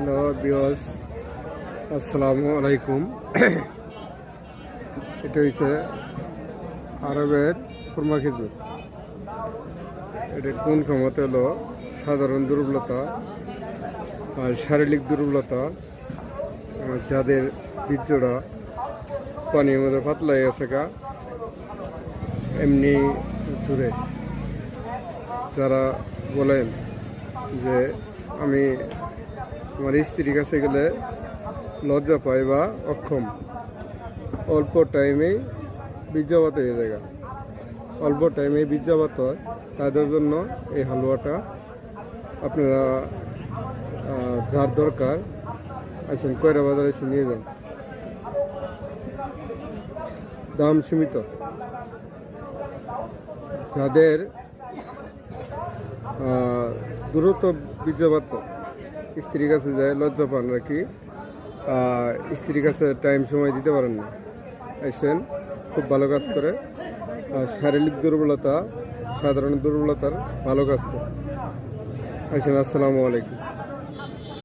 Hello বিয়স, আসসালামু আলাইকুম। এটা হচ্ছে আরবের খুরমা খেজুর। এটার কোন ক্ষমতা হলো সাধারণ দুর্বলতা আর শারীরিক দুর্বলতা, যাদের বীর্যটা পানির মধ্যে পাতলা হয়ে গেছে গা, এমনি জুড়ে যারা বলেন যে আমি আমার স্ত্রীর কাছে গেলে লজ্জা পাই বা অক্ষম, অল্প টাইমেই বীর্যপাত হয়ে যায়, অল্প টাইমেই বীর্যপাত হয়, তাদের জন্য এই হালুয়াটা আপনারা যার দরকার আসেন কয়রা বাজারে এসে নিয়ে যান। দাম সীমিত। যাদের দ্রুত বীর্যপাত, স্ত্রীর কাছে যায় লজ্জা পান নাকি, স্ত্রীর কাছে টাইম সময় দিতে পারেন না, আসেন, খুব ভালো কাজ করে। শারীরিক দুর্বলতা, সাধারণ দুর্বলতার ভালো কাজ করে। আসেন। আসসালামু আলাইকুম।